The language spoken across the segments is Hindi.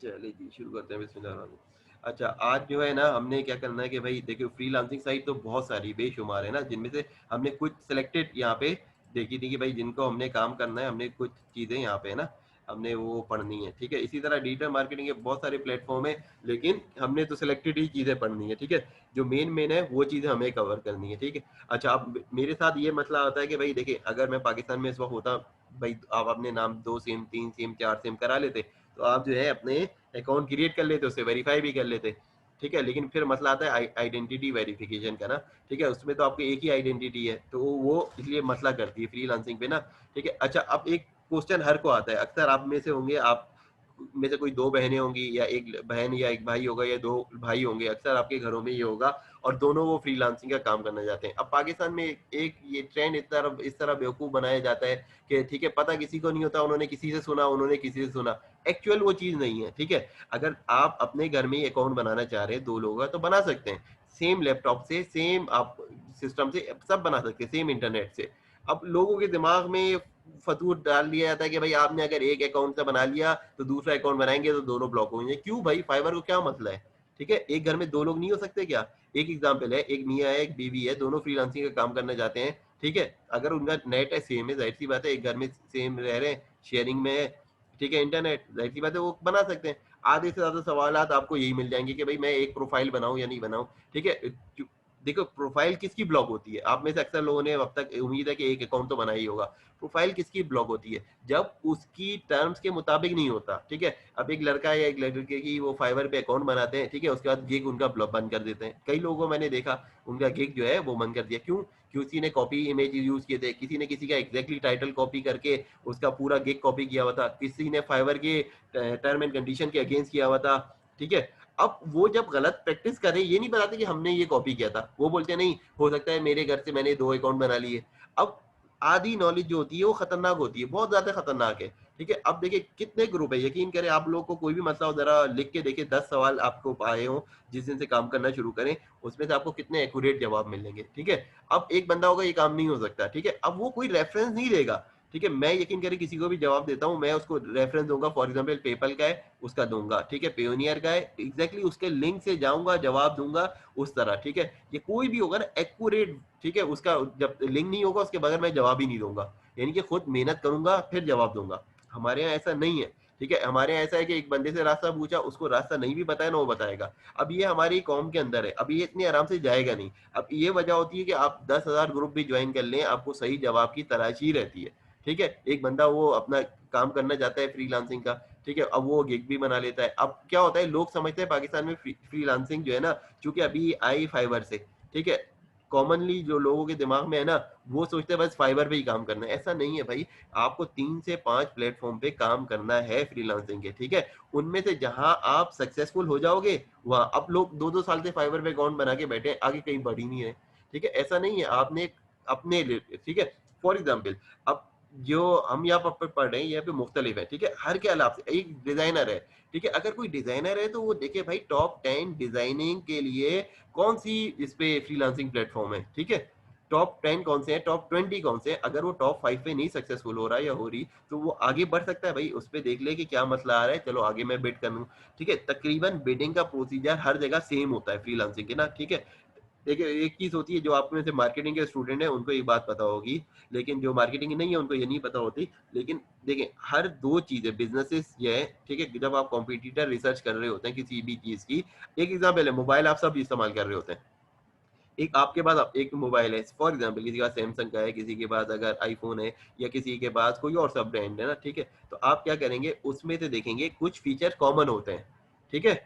चलिए जी, शुरू करते हैं बिस्मिल्लाह। अच्छा, आज जो है ना हमने क्या करना है कि भाई देखिए फ्रीलांसिंग साइट तो बहुत सारी बेशुमार है ना, जिनमें से हमने कुछ सिलेक्टेड यहाँ पे देखी थी कि भाई जिनको हमने काम करना है, हमने कुछ चीज़ें यहाँ पे है ना, हमने वो पढ़नी है, ठीक है? इसी तरह डिजिटल मार्केटिंग के बहुत सारे प्लेटफ़ॉर्म है, लेकिन हमने तो सिलेक्टेड ही चीज़ें पढ़नी है, ठीक है? जो मेन है वो चीज़ें हमें कवर करनी है, ठीक है? अच्छा, अब मेरे साथ ये मसला आता है कि भाई देखिए अगर मैं पाकिस्तान में इस वक़्त होता, भाई आप अपने नाम 2 सिम, 3 सिम, 4 सिम करा लेते, तो आप जो है अपने अकाउंट क्रिएट कर लेते, उससे वेरीफाई भी कर लेते, ठीक है? लेकिन फिर मसला आता है आइडेंटिटी वेरिफिकेशन का ना, ठीक है? उसमें तो आपकी एक ही आइडेंटिटी है, तो वो इसलिए मसला करती है फ्रीलांसिंग पे ना, ठीक है? अच्छा, अब एक क्वेश्चन हर को आता है, अक्सर आप में से होंगे, आप में से कोई 2 बहनें होंगी या 1 बहन या 1 भाई होगा या 2 भाई होंगे, अक्सर आपके घरों में ये होगा और दोनों वो फ्रीलांसिंग का काम करना चाहते हैं। अब पाकिस्तान में एक ये ट्रेंड इस तरह बेवकूफ़ बनाया जाता है कि ठीक है, पता किसी को नहीं होता, उन्होंने किसी से सुना, उन्होंने किसी से सुना। एक्चुअल वो चीज़ नहीं है, ठीक है? अगर आप अपने घर में ही अकाउंट बनाना चाह रहे हैं 2 लोगों का तो बना सकते हैं। सेम लैपटॉप से, सेम आप सिस्टम से सब बना सकते हैं, सेम इंटरनेट से। अब लोगों के दिमाग में फ़तूर डाल दिया जाता है कि भाई आपने अगर एक अकाउंट से बना लिया तो दूसरा अकाउंट बनाएँगे तो दोनों ब्लॉक होंगे। क्यों भाई? फाइवर को क्या मसला है? ठीक है? एक घर में 2 लोग नहीं हो सकते क्या? एक एग्ज़ाम्पल है, एक मियाँ है, एक बीवी है, दोनों फ्रीलांसिंग का काम करना चाहते हैं, ठीक है? अगर उनका नेट है सेम है, ज़ाहिर-सी बात है एक घर में सेम रह रहे हैं, शेयरिंग में है, ठीक है, इंटरनेट, ज़ाहिर-सी बात है वो बना सकते हैं। आधे से ज़्यादा सवालात आपको यही मिल जाएँगे कि भाई मैं एक प्रोफ़ाइल बनाऊँ या नहीं बनाऊँ, ठीक है? जो देखो प्रोफ़ाइल किसकी ब्लॉक होती है? आप में से अक्सर लोगों ने अब तक उम्मीद है कि एक अकाउंट तो बनाया ही होगा। प्रोफ़ाइल किसकी ब्लॉक होती है? जब उसकी टर्म्स के मुताबिक नहीं होता, ठीक है? अब एक लड़का या एक लड़के की वो फाइवर पे अकाउंट बनाते हैं, ठीक है? उसके बाद गिग उनका बंद कर देते हैं। कई लोगों को मैंने देखा, उनका गिग जो है वो बंद कर दिया। क्यों? किसी ने कॉपी इमेज यूज़ किए थे, किसी ने किसी का एग्ज़ैक्टली टाइटल कॉपी करके उसका पूरा गिग कॉपी किया हुआ था, किसी ने फाइवर के टर्म एंड कंडीशन के अगेंस्ट किया हुआ था, ठीक है? अब वो जब गलत प्रैक्टिस कर रहे हैं, ये नहीं बताते कि हमने ये कॉपी किया था। वो बोलते हैं नहीं, हो सकता है मेरे घर से मैंने 2 अकाउंट बना लिए। अब आधी नॉलेज जो होती है वो खतरनाक होती है, बहुत ज़्यादा खतरनाक है, ठीक है? अब देखिए कितने ग्रुप है, यकीन करें आप लोग को कोई भी मसला हो ज़रा लिख के देखिए 10 सवाल आपको आए हों, जिस दिन से काम करना शुरू करें, उसमें से आपको कितने एक्यूरेट जवाब मिलेंगे, ठीक है? अब एक बंदा होगा ये काम नहीं हो सकता, ठीक है? अब वो कोई रेफरेंस नहीं देगा, ठीक है? मैं यकीन करें किसी को भी जवाब देता हूँ, मैं उसको रेफरेंस दूँगा, फॉर एग्ज़ाम्पल पेपल का है, उसका दूँगा, ठीक है? पेयोनियर का है, एग्ज़ैक्टली उसके लिंक से जाऊँगा, जवाब दूँगा उस तरह, ठीक है? ये कोई भी होगा ना एक्यूरेट, ठीक है? उसका जब लिंक नहीं होगा उसके बगैर मैं जवाब ही नहीं दूँगा, यानी कि खुद मेहनत करूँगा फिर जवाब दूँगा। हमारे यहाँ ऐसा नहीं है, ठीक है? हमारे यहाँ ऐसा है कि एक बंदे से रास्ता पूछा, उसको रास्ता नहीं भी पता है ना वो बताएगा। अब ये हमारी कौम के अंदर है, अब ये इतनी आराम से जाएगा नहीं। अब ये वजह होती है कि आप 10,000 ग्रुप भी जॉइन कर लें, आपको सही जवाब की तलाश ही रहती है, ठीक है? एक बंदा वो अपना काम करना चाहता है फ्रीलांसिंग का, ठीक है? अब वो गिग भी बना लेता है। अब क्या होता है लोग समझते हैं पाकिस्तान में फ्रीलांसिंग जो है ना, चूँकि अभी आई फाइवर से, ठीक है? कॉमनली जो लोगों के दिमाग में है ना, वो सोचते हैं बस फाइवर पे ही काम करना है। ऐसा नहीं है भाई, आपको 3 से 5 प्लेटफ़ॉर्म पे काम करना है फ्रीलांसिंग के, ठीक है? उनमें से जहाँ आप सक्सेसफुल हो जाओगे, वहाँ अब लोग 2-2 साल से फाइवर पे अकाउंट बना के बैठे हैं, आगे कहीं बढ़ ही नहीं रहे, ठीक है? ऐसा नहीं है, आपने अपने लिए, ठीक है? फॉर एग्ज़ाम्पल अब जो हम यहाँ पर पढ़ रहे हैं, यहाँ पे मुख्तलिफ है, ठीक है? हर के अलावा से एक डिज़ाइनर है, ठीक है? अगर कोई डिज़ाइनर है, तो वो देखिए भाई टॉप 10 डिज़ाइनिंग के लिए कौन-सी इस पे फ्रीलांसिंग प्लेटफ़ॉर्म है, ठीक है? टॉप 10 कौन से हैं, टॉप 20 कौन से हैं? अगर वो टॉप 5 पे नहीं सक्सेसफुल हो रहा है या हो रही, तो वो आगे बढ़ सकता है भाई, उस पे देख ले कि क्या मसला आ रहा है, चलो आगे मैं बिड कर लूँ, ठीक है? तकरीबन बिडिंग का प्रोसीजर हर जगह सेम होता है फ्रीलांसिंग के ना, ठीक है? देखिए, एक चीज़ होती है जो आप में से मार्केटिंग के स्टूडेंट हैं, उनको ये बात पता होगी, लेकिन जो मार्केटिंग की नहीं है, उनको ये नहीं पता होती। लेकिन देखिए, हर 2 चीज़ें बिज़नेसेस ये है, ठीक है? जब आप कॉम्पिटिटर रिसर्च कर रहे होते हैं किसी भी चीज़ की, एक एग्ज़ाम्पल है, मोबाइल आप सब इस्तेमाल कर रहे होते हैं। एक आपके पास एक मोबाइल है, फॉर एग्ज़ाम्पल किसी के पास सैमसंग का है, किसी के पास अगर आईफ़ोन है या किसी के पास कोई और सब ब्रांड है ना, ठीक है? तो आप क्या करेंगे, उसमें से देखेंगे कुछ फीचर कॉमन होते हैं, ठीक है?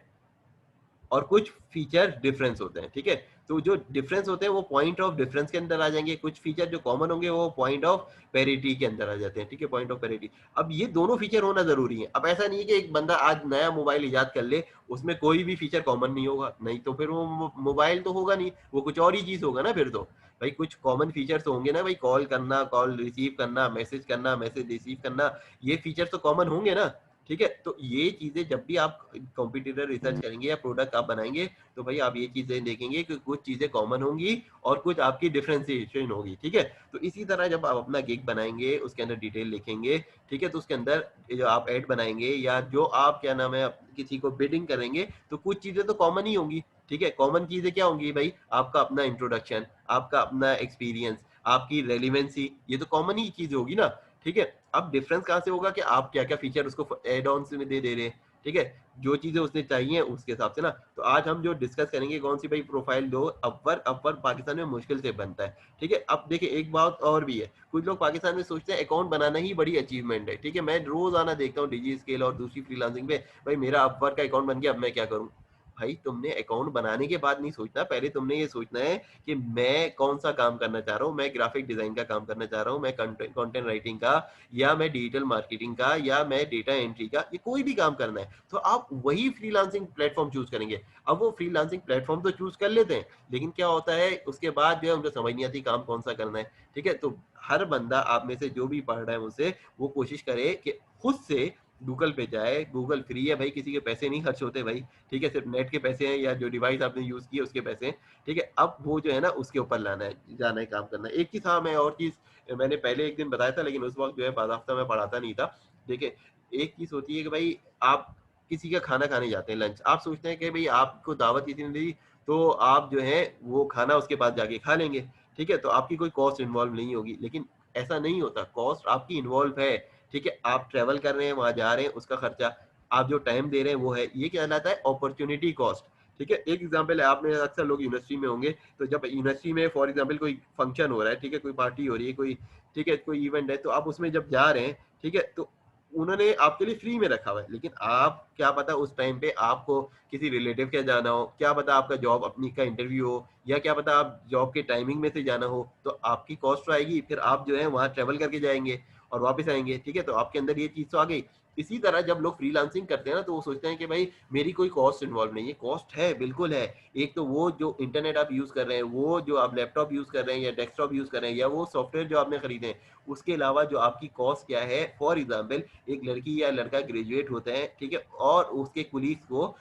और कुछ फीचर डिफरेंस होते हैं, ठीक है? तो जो डिफरेंस होते हैं वो पॉइंट ऑफ डिफरेंस के अंदर आ जाएँगे, कुछ फीचर जो कॉमन होंगे वो पॉइंट ऑफ पैरिटी के अंदर आ जाते हैं, ठीक है? Point of parity. अब ये दोनों फीचर होना ज़रूरी है। अब ऐसा नहीं है कि एक बंदा आज नया मोबाइल इजाद कर ले, उसमें कोई भी फीचर कॉमन नहीं होगा, नहीं तो फिर वो मोबाइल तो होगा नहीं, वो कुछ और ही चीज़ होगा ना फिर तो। भाई कुछ कॉमन फीचर्स तो होंगे ना भाई, कॉल करना, कॉल रिसीव करना, मैसेज रिसीव करना, ये फीचर तो कॉमन होंगे ना, ठीक है? तो ये चीज़ें जब भी आप कॉम्पिटिटर रिसर्च करेंगे या प्रोडक्ट आप बनाएँगे, तो भाई आप ये चीज़ें देखेंगे कि कुछ चीज़ें कॉमन होंगी और कुछ आपकी डिफरेंशिएशन होगी, ठीक है? तो इसी तरह जब आप अपना गिग बनाएँगे, उसके अंदर डिटेल लिखेंगे, ठीक है? तो उसके अंदर ये जो आप ऐड बनाएँगे या जो आप क्या नाम है किसी को बिडिंग करेंगे, तो कुछ चीज़ें तो कॉमन ही होंगी, ठीक है? कॉमन चीज़ें क्या होंगी भाई? आपका अपना इंट्रोडक्शन, आपका अपना एक्सपीरियंस, आपकी रेलेवेंसी, ये तो कॉमन ही चीज़ होगी ना, ठीक है? अब डिफरेंस कहाँ से होगा कि आप क्या-क्या फीचर उसको ऐड ऑन्स में दे दे रहे हैं, ठीक है? जो चीज़ें उसने चाहिए उसके हिसाब से ना। तो आज हम जो डिस्कस करेंगे कौन सी भाई प्रोफाइल दो, अपवर्क पाकिस्तान में मुश्किल से बनता है, ठीक है? अब देखिए एक बात और भी है, कुछ लोग पाकिस्तान में सोचते हैं अकाउंट बनाना ही बड़ी अचीवमेंट है, ठीक है? मैं रोज़ाना देखता हूँ डिजी स्केल और दूसरी फ्रीलांसिंग पे, भाई मेरा अपवर्क का अकाउंट बन गया, अब मैं क्या करूँ? भाई तुमने अकाउंट बनाने के बाद नहीं सोचना, पहले तुमने ये सोचना है कि मैं कौन-सा काम करना चाह रहा हूँ, मैं ग्राफिक डिज़ाइन का काम करना चाह रहा हूँ, मैं कंटेंट राइटिंग का या मैं डिजिटल मार्केटिंग का या मैं डेटा एंट्री का, ये कोई भी काम करना है, तो आप वही फ्रीलांसिंग प्लेटफ़ॉर्म चूज़ करेंगे। अब वो फ्रीलांसिंग प्लेटफ़ॉर्म तो चूज़ कर लेते हैं, लेकिन क्या होता है उसके बाद जो है उनको समझ नहीं आती काम कौन-सा करना है, ठीक है? तो हर बंदा आप में से जो भी पढ़ रहा है मुझसे, वो कोशिश करे कि खुद से गूगल पे जाए, गूगल फ्री है भाई, किसी के पैसे नहीं खर्च होते भाई, ठीक है? सिर्फ़ नेट के पैसे हैं या जो डिवाइस आपने यूज़ की है उसके पैसे हैं, ठीक है? अब वो जो है ना उसके ऊपर लाना है, जाना है, काम करना है। एक चीज़ हाँ, मैं और चीज़ मैंने पहले एक दिन बताया था लेकिन उस वक़्त जो है बाज़ाब्ता मैं पढ़ाता नहीं था। देखिए, एक चीज़ होती है कि भाई आप किसी का खाना खाने जाते हैं लंच, आप सोचते हैं कि भई आपको दावत किसी ने दी, तो आप जो है वो खाना उसके पास जाके खा लेंगे, ठीक है? तो आपकी कोई कॉस्ट इन्वॉल्व नहीं होगी, लेकिन ऐसा नहीं होता, कॉस्ट आपकी इन्वॉल्व है, ठीक है? आप ट्रैवल कर रहे हैं, वहाँ जा रहे हैं, उसका खर्चा, आप जो टाइम दे रहे हैं वो है, ये कहलाता है अपॉर्च्युनिटी कॉस्ट, ठीक है? एक एग्ज़ाम्पल है, आपने अक्सर लोग यूनिवर्सिटी में होंगे, तो जब यूनिवर्सिटी में फॉर एग्ज़ाम्पल कोई फंक्शन हो रहा है, ठीक है? कोई पार्टी हो रही है, कोई ठीक है, कोई इवेंट है, तो आप उसमें जब जा रहे हैं, ठीक है? तो उन्होंने आपके लिए फ्री में रखा हुआ है, लेकिन आप क्या पता उस टाइम पे आपको किसी रिलेटिव के जाना हो, क्या पता आपका जॉब अपनी का इंटरव्यू हो या क्या पता आप जॉब के टाइमिंग में से जाना हो, तो आपकी कॉस्ट तो आएगी, फिर आप जो है वहाँ ट्रैवल करके जाएँगे और वापस आएँगे, ठीक है? तो आपके अंदर ये चीज़ तो आ गई। इसी तरह जब लोग फ्रीलांसिंग करते हैं ना, तो वो सोचते हैं कि भाई मेरी कोई कॉस्ट इन्वॉल्व नहीं है, कॉस्ट है, बिल्कुल है। एक तो वो जो इंटरनेट आप यूज़ कर रहे हैं, वो जो आप लैपटॉप यूज़ कर रहे हैं या डेस्कटॉप यूज़ कर रहे हैं या वो सॉफ्टवेयर जो आपने खरीदे हैं, उसके अलावा जो आपकी कॉस्ट क्या है, फॉर एग्ज़ाम्पल एक लड़की या लड़का ग्रेजुएट होता है, ठीक है? और उसके कोलीग्स को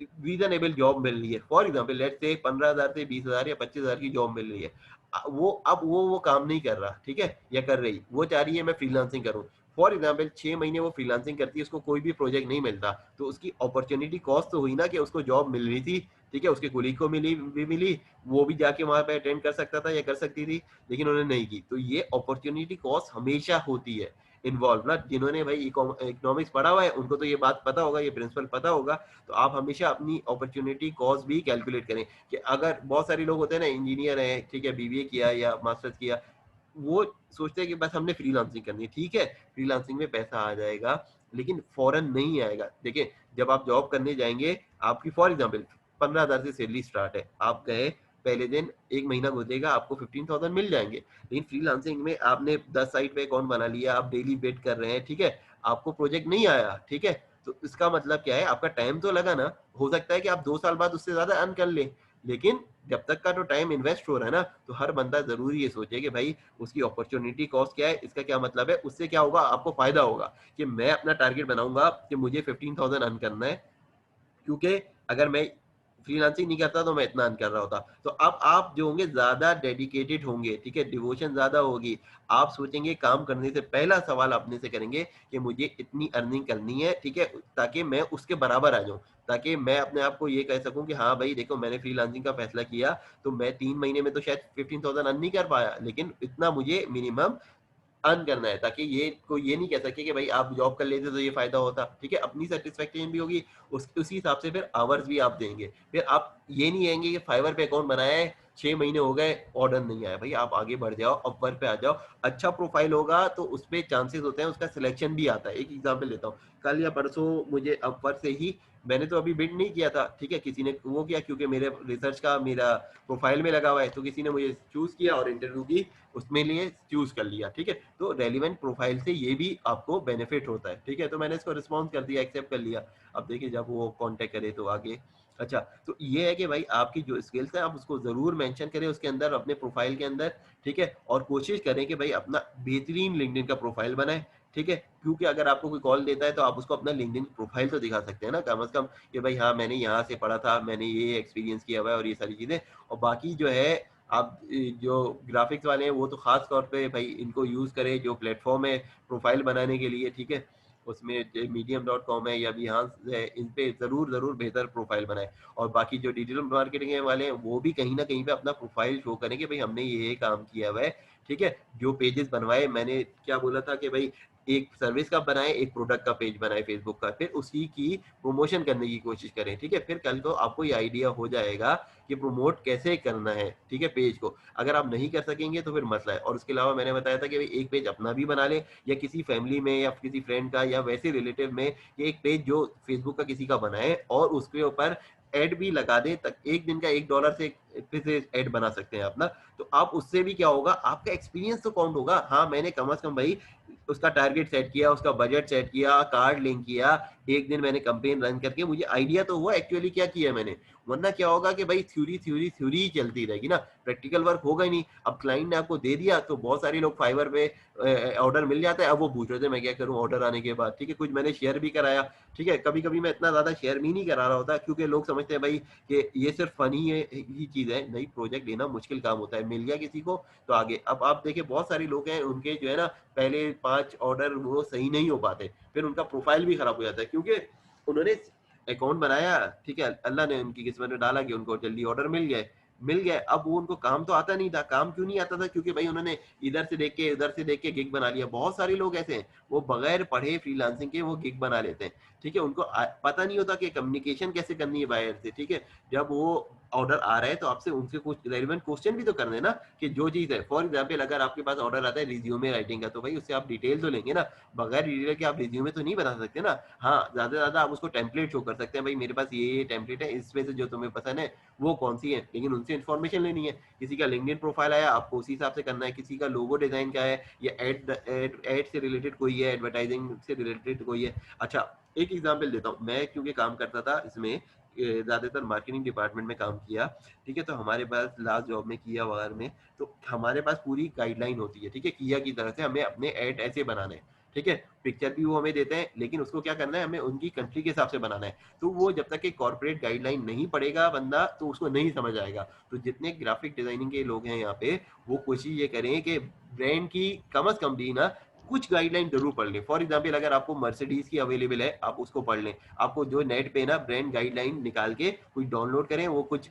रीज़नेबल जॉब मिल रही है। फॉर एग्ज़ाम्पल लेट्स से 15,000 से 20,000 या 25,000 की जॉब मिल रही है। वो अब वो काम नहीं कर रहा, ठीक है? या कर रही। वो चाह रही है मैं फ्रीलांसिंग करूँ। फॉर एग्ज़ाम्पल 6 महीने वो फ्रीलांसिंग करती है, उसको कोई भी प्रोजेक्ट नहीं मिलता। तो उसकी अपॉर्च्युनिटी कॉस्ट तो हुई ना कि उसको जॉब मिल रही थी, ठीक है? उसके कोलीग को मिली, वो भी जाके वहाँ पे अटेंड कर सकता था या कर सकती थी, लेकिन उन्होंने नहीं की। तो ये अपॉर्च्युनिटी कॉस्ट हमेशा होती है इन्वॉल्व ना, जिन्होंने भाई इकोनॉमिक्स पढ़ा हुआ है, उनको तो ये बात पता होगा, ये प्रिंसिपल पता होगा। तो आप हमेशा अपनी अपॉर्च्युनिटी कॉस्ट भी कैलकुलेट करें कि अगर बहुत सारे लोग होते हैं ना, इंजीनियर हैं, ठीक है, बीबीए किया या मास्टर्स किया, वो सोचते हैं कि बस हमने फ्रीलांसिंग करनी है, ठीक है, फ्रीलांसिंग में पैसा आ जाएगा, लेकिन फ़ौरन नहीं आएगा। देखिए, जब आप जॉब करने जाएँगे, आपकी फॉर एग्ज़ाम्पल 15,000 से सैलरी स्टार्ट है, आप गए, पहले दिन 1 महीना गुज़रेगा, आपको 15,000 मिल जाएँगे। लेकिन फ्रीलांसिंग में आपने 10 साइट पे अकाउंट बना लिया, आप डेली वेट कर रहे हैं, ठीक है, आपको प्रोजेक्ट नहीं आया, ठीक है, तो इसका मतलब क्या है, आपका टाइम तो लगा ना, हो सकता है कि आप 2 साल बाद उससे ज़्यादा अर्न कर लें, लेकिन जब तक का जो टाइम इन्वेस्ट हो रहा है ना, तो हर बंदा ज़रूर ये सोचे कि भाई उसकी अपॉर्च्युनिटी कॉस्ट क्या है, इसका क्या मतलब है, उससे क्या होगा, आपको फ़ायदा होगा कि मैं अपना टारगेट बनाऊँगा कि मुझे 15,000 अर्न करना है, क्योंकि अगर मैं फ्रीलांसिंग नहीं करता तो मैं इतना अर्न कर रहा होता। तो अब आप जो होंगे ज़्यादा डेडिकेटेड होंगे, ठीक है? डिवोशन ज़्यादा होगी। आप सोचेंगे काम करने से पहला सवाल अपने से करेंगे कि मुझे इतनी अर्निंग करनी है, ठीक है? ताकि मैं उसके बराबर आ जाऊँ। ताकि मैं अपने आप को ये कह सकूँ कि हाँ भाई देखो मैंने फ्रीलांसिंग का फैसला किया, तो मैं 3 महीने में तो शायद 15,000 अर्न नहीं कर पाया, लेकिन इतना मुझे मिनिमम अर्न करना है, ताकि ये कोई ये नहीं कह सके कि भाई आप जॉब कर लेते तो ये फ़ायदा होता, ठीक है? अपनी सैटिस्फैक्शन भी होगी, उसी हिसाब से फिर आवर्स भी आप देंगे। फिर आप ये नहीं कहेंगे कि फाइवर पे अकाउंट बनाया है, 6 महीने हो गए, ऑर्डर नहीं आया। भई आप आगे बढ़ जाओ, अपवर्क पे आ जाओ, अच्छा प्रोफ़ाइल होगा तो उसपे चांसेस होते हैं, उसका सिलेक्शन भी आता है। एक एग्ज़ाम्पल लेता हूँ, कल या परसों मुझे अपवर्क से ही, मैंने तो अभी बिड नहीं किया था, ठीक है? किसी ने वो किया क्योंकि मेरे रिसर्च का मेरा प्रोफ़ाइल में लगा हुआ है, तो किसी ने मुझे चूज़ किया और इंटरव्यू की, उसमें लिए चूज़ कर लिया, ठीक है? तो रेलेवेंट प्रोफाइल से ये भी आपको बेनिफिट होता है, ठीक है? तो मैंने इसको रिस्पॉन्स कर दिया, एक्सेप्ट कर लिया। अब देखिए जब वो कॉन्टैक्ट करे तो आगे अच्छा, तो ये है कि भाई आपकी जो स्किल्स है आप उसको ज़रूर मेंशन करें उसके अंदर अपने प्रोफाइल के अंदर, ठीक है? और कोशिश करें कि भाई अपना बेहतरीन लिंक्डइन का प्रोफाइल बनाएँ, ठीक है? क्योंकि अगर आपको कोई कॉल देता है तो आप उसको अपना लिंक्डइन प्रोफाइल तो दिखा सकते हैं ना कम से कम कि भाई हाँ, मैंने यहाँ से पढ़ा था, मैंने ये एक्सपीरियंस किया हुआ है और ये सारी चीज़ें। और बाकी जो है आप जो ग्राफ़िक्स वाले हैं वो तो ख़ास तौर पे भाई इनको यूज़ करें जो प्लेटफ़ॉर्म है प्रोफाइल बनाने के लिए, ठीक है? उसमें medium.com है या behance है, इन पे ज़रूर बेहतर प्रोफाइल बनाएँ। और बाकी जो डिजिटल मार्केटिंग है वाले हैं, वो भी कहीं न कहीं पे अपना प्रोफाइल शो करें कि भई हमने ये काम किया हुआ है, ठीक है? जो पेजेज़ बनवाए मैंने क्या बोला था कि भई एक सर्विस का बनाएँ, एक प्रोडक्ट का पेज बनाएँ फेसबुक का, फिर उसी की प्रमोशन करने की कोशिश करें, ठीक है? फिर कल को आपको ये आइडिया हो जाएगा कि प्रमोट कैसे करना है, ठीक है, पेज को। अगर आप नहीं कर सकेंगे तो फिर मसला है। और उसके अलावा मैंने बताया था कि भई एक पेज अपना भी बना लें या किसी फैमिली में या किसी फ्रेंड का या वैसे रिलेटिव में ये एक पेज जो फेसबुक का किसी का बनाए और उसके ऊपर ऐड भी लगा दें तक एक दिन का $1 से फिर से ऐड बना सकते हैं आप ना। तो आप उससे भी क्या होगा आपका एक्सपीरियंस तो काउंट होगा। हाँ, मैंने कम से कम भाई उसका टारगेट सेट किया, उसका बजट सेट किया, कार्ड लिंक किया, एक दिन मैंने कैंपेन रन करके मुझे आइडिया तो हुआ एक्चुअली क्या किया मैंने। वरना क्या होगा कि भाई थ्योरी ही चलती रहेगी ना, प्रैक्टिकल वर्क होगा ही नहीं। अब क्लाइंट ने आपको दे दिया तो बहुत सारे लोग फाइवर पे ऑर्डर मिल जाता है, अब वो पूछ रहे थे मैं क्या करूँ ऑर्डर आने के बाद, ठीक है? कुछ मैंने शेयर भी कराया, ठीक है? कभी-कभी मैं इतना ज़्यादा शेयर भी नहीं करा रहा होता क्योंकि लोग समझते हैं भाई कि ये सिर्फ फन ही चीज़ है, नहीं प्रोजेक्ट लेना मुश्किल काम होता है, मिल गया किसी को तो आगे। अब आप देखिए बहुत सारे लोग हैं उनके जो है ना पहले 5 ऑर्डर वो सही नहीं हो पाते, फिर उनका प्रोफाइल भी खराब हो जाता है क्योंकि उन्होंने अकाउंट बनाया, ठीक है? अल्लाह ने उनकी किस्मत में डाला कि उनको जल्दी ऑर्डर मिल गए। अब वो उनको काम तो आता नहीं था, काम क्यों नहीं आता था? क्योंकि भाई उन्होंने इधर से देख के, उधर से देख के गिग बना लिया। बहुत सारे लोग ऐसे हैं, वो बगैर पढ़े फ्रीलांसिंग के वो गिग बना लेते हैं, ठीक है? उनको पता नहीं होता कि कम्युनिकेशन कैसे करनी है बायर से, ठीक है? जब वो ऑर्डर आ रहा है तो आपसे उनसे कुछ रेलेवेंट क्वेश्चन भी तो करने हैं ना कि जो चीज़ है फॉर एग्जांपल अगर आपके पास ऑर्डर आता है रिज्यूमे राइटिंग का तो भाई उससे आप डिटेल तो लेंगे ना, बगैर डिटेल के आप रिज्यूमे तो नहीं बना सकते ना। हाँ, ज़्यादा से ज़्यादा आप उसको टेम्पलेट शो कर सकते हैं, भाई मेरे पास ये टेम्पलेट है, इसमें से जो तुम्हें पसंद है वो कौन-सी है, लेकिन उनसे इन्फॉर्मेशन लेनी है। किसी का लिंक्डइन प्रोफाइल आया, आपको उसी हिसाब से करना है, किसी का लोगो डिज़ाइन क्या है या ऐड से रिलेटेड कोई है, एडवर्टाइजिंग से रिलेटेड कोई है। अच्छा, एक एग्ज़ाम्पल देता हूँ, मैं क्योंकि काम करता था इसमें ज़्यादातर मार्केटिंग डिपार्टमेंट में काम किया, ठीक है? तो हमारे पास लास्ट जॉब में किया वगैरह में, तो हमारे पास पूरी गाइडलाइन होती है, ठीक है? किया की तरफ से हमें अपने ऐड ऐसे बनाने हैं, ठीक है? पिक्चर भी वो हमें देते हैं, लेकिन उसको क्या करना है, हमें उनकी कंट्री के हिसाब से बनाना है। तो वो जब तक एक कॉर्पोरेट गाइडलाइन नहीं पढ़ेगा बंदा, तो उसको नहीं समझ आएगा। तो जितने ग्राफिक डिज़ाइनिंग के लोग हैं यहाँ पे, वो कोशिश ये करें कि ब्रांड की कम से कम भी ना कुछ गाइडलाइन ज़रूर पढ़ लें। फॉर एग्ज़ाम्पल अगर आपको मर्सिडीज़ की अवेलेबल है, आप उसको पढ़ लें। आपको जो नेट पे ना ब्रांड गाइडलाइन निकाल के कुछ डाउनलोड करें, वो कुछ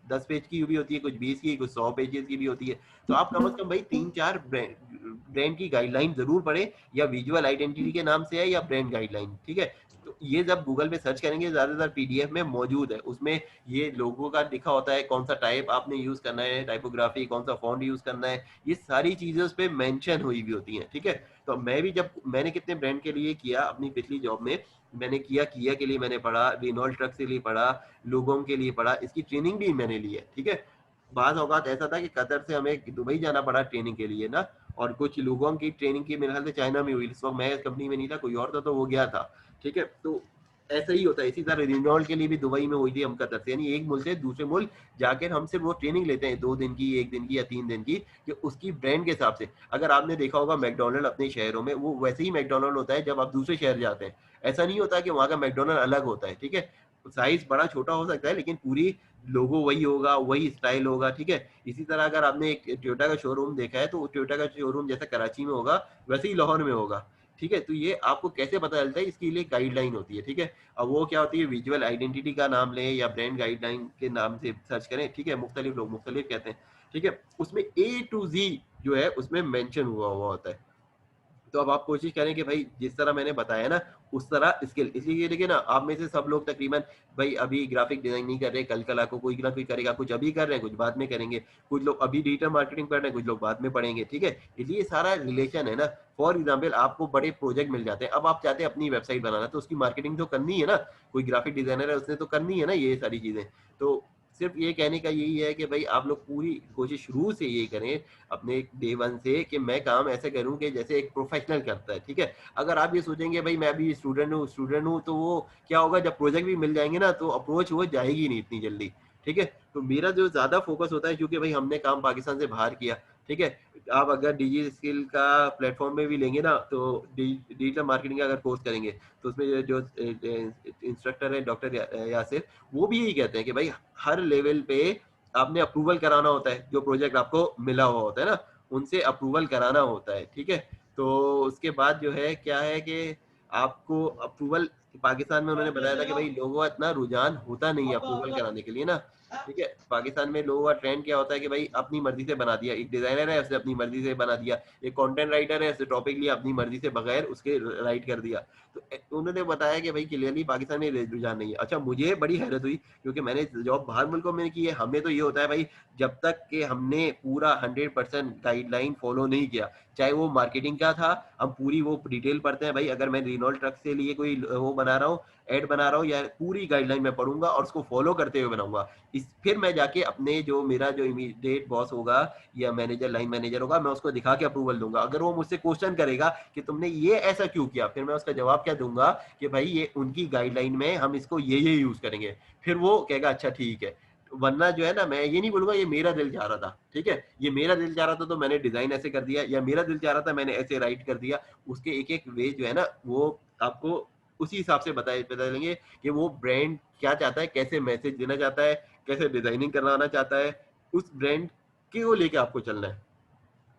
10 पेज की भी होती है, कुछ 20 की, कुछ 100 पेजेज़ की भी होती है। तो आप कम से कम भाई 3-4 ब्रांड की गाइडलाइन ज़रूर पढ़ें या विजुअल आइडेंटिटी के नाम से है या ब्रांड गाइडलाइन, ठीक है? तो ये जब गूगल पे सर्च करेंगे ज़्यादातर पीडीएफ में मौजूद है। उसमें ये लोगों का लिखा होता है, कौन-सा टाइप आपने यूज़ करना है, टाइपोग्राफी, कौन-सा फ़ॉन्ट यूज़ करना है, ये सारी चीज़ें उस पे मेंशन हुई हुई होती हैं, ठीक है? तो मैं भी जब मैंने कितने ब्रांड के लिए किया अपनी पिछली जॉब में, मैंने किया के लिए मैंने पढ़ा, रेनॉल्ट ट्रक के लिए पढ़ा, लोगों के लिए पढ़ा, इसकी ट्रेनिंग भी मैंने ली है, ठीक है? बाज़ औक़ात ऐसा था कि कतर से हमें दुबई जाना पड़ा ट्रेनिंग के लिए ना और कुछ लोगों की ट्रेनिंग की मेरे ख़्याल से चाइना में हुई। इस वक़्त मैं इस कंपनी में नहीं था, कोई और था तो वो गया था, ठीक है? तो ऐसा ही होता है, इसी तरह रेनॉल्ट के लिए भी दुबई में हुई थी हम कतर से, यानी एक मुल्क से दूसरे मुल्क जाकर हम सिर्फ़ वो ट्रेनिंग लेते हैं 2 दिन की, 1 दिन की या 3 दिन की, कि उसकी ब्रांड के हिसाब से। अगर आपने देखा होगा मैकडॉनल्ड अपने शहरों में, वो वैसे ही मैकडॉनल्ड होता है जब आप दूसरे शहर जाते हैं। ऐसा नहीं होता कि वहाँ का मैकडॉनल्ड अलग होता है, ठीक है? साइज़ बड़ा छोटा हो सकता है लेकिन पूरी लोगो वही होगा, वही स्टाइल होगा, ठीक है? इसी तरह अगर आपने एक टोयोटा का शोरूम देखा है, तो टोयोटा का शोरूम जैसा कराची में होगा, वैसे ही लाहौर में होगा, ठीक है? तो ये आपको कैसे पता चलता है, इसके लिए गाइडलाइन होती है, ठीक है? अब वो क्या होती है, विजुअल आइडेंटिटी का नाम लें या ब्रांड गाइडलाइन के नाम से सर्च करें, ठीक है? मुख्तलिफ लोग मुख्तलिफ कहते हैं, ठीक है? उसमें ए टू ज़ी जो है, उसमें मेंशन हुआ हुआ होता है। तो अब आप कोशिश करें कि भाई जिस तरह मैंने बताया ना उस तरह स्किल इसलिए देखिए ना आप में से सब लोग तकरीबन भाई अभी ग्राफिक डिजाइन नहीं कर रहे कल को कोई ना कोई करेगा कुछ अभी कर रहे हैं कुछ बाद में करेंगे कुछ लोग अभी डिजिटल मार्केटिंग कर रहे हैं कुछ लोग बाद में पढ़ेंगे ठीक है इसलिए सारा रिलेशन है ना फॉर एग्जाम्पल आपको बड़े प्रोजेक्ट मिल जाते हैं अब आप चाहते हैं अपनी वेबसाइट बनाना तो उसकी मार्केटिंग तो करनी है ना कोई ग्राफिक डिजाइनर है उसने तो करनी है ना ये सारी चीजें तो सिर्फ ये कहने का यही है कि भाई आप लोग पूरी कोशिश शुरू से ये करें अपने डे वन से कि मैं काम ऐसे करूं कि जैसे एक प्रोफेशनल करता है ठीक है अगर आप ये सोचेंगे भाई मैं अभी स्टूडेंट हूँ तो वो क्या होगा जब प्रोजेक्ट भी मिल जाएंगे ना तो अप्रोच वो जाएगी नहीं इतनी जल्दी ठीक है तो मेरा जो ज्यादा फोकस होता है क्योंकि भाई हमने काम पाकिस्तान से बाहर किया ठीक है? आप अगर डिजी स्किल का प्लेटफ़ॉर्म में भी लेंगे ना, तो डिजिटल मार्केटिंग का अगर कोर्स करेंगे, तो उसमें जो इंस्ट्रक्टर है डॉक्टर यासिर, वो भी यही कहते हैं कि भाई हर लेवल पे आपने अप्रूवल कराना होता है, जो प्रोजेक्ट आपको मिला हुआ होता है ना, उनसे अप्रूवल कराना होता है, ठीक है? तो उसके बाद जो है क्या है कि आपको अप्रूवल पाकिस्तान में उन्होंने बताया था कि भाई लोगों का इतना रुझान होता नहीं है अप्रूवल कराने के लिए ना, ठीक है? पाकिस्तान में लोगों का ट्रेंड क्या होता है कि भाई अपनी मर्ज़ी से बना दिया, एक डिज़ाइनर है उसने अपनी मर्ज़ी से बना दिया, एक कंटेंट राइटर है उसने टॉपिक लिया अपनी मर्ज़ी से बगैर उसके राइट कर दिया। तो उन्होंने बताया कि भाई क्लियरली पाकिस्तान में रुझान नहीं है। अच्छा मुझे बड़ी हैरत हुई क्योंकि मैंने जॉब बाहर मुल्कों में की है, हमें तो ये होता है भाई जब तक कि हमने पूरा 100% गाइडलाइन फॉलो नहीं किया, चाहे वो मार्केटिंग का था, हम पूरी वो डिटेल पढ़ते हैं भाई अगर मैं रेनॉल्ट ट्रक से लिए कोई वो बना रहा हूँ, ऐड बना रहा हूँ या पूरी गाइडलाइन मैं पढ़ूँगा और उसको फॉलो करते हुए बनाऊँगा। इस फिर मैं जाके अपने जो मेरा जो इमीडिएट बॉस होगा या मैनेजर लाइन मैनेजर होगा मैं उसको दिखा के अप्रूवल दूंगा। अगर वो मुझसे क्वेश्चन करेगा कि तुमने ये ऐसा क्यों किया, फिर मैं उसका जवाब क्या दूंगा कि भाई ये उनकी गाइडलाइन में हम इसको ये यूज करेंगे। फिर वो कहेगा अच्छा ठीक है। वरना जो है ना मैं ये नहीं बोलूंगा ये मेरा दिल चाह रहा था, ठीक है, ये मेरा दिल चाह रहा था तो मैंने डिजाइन ऐसे कर दिया, या मेरा दिल चाह रहा था मैंने ऐसे राइट कर दिया। उसके एक एक वे जो है ना वो आपको उसी हिसाब से बताए पता चलेंगे कि वो ब्रांड क्या चाहता है, कैसे मैसेज देना चाहता है, कैसे डिजाइनिंग करवाना चाहता है, उस ब्रांड को लेके आपको चलना है।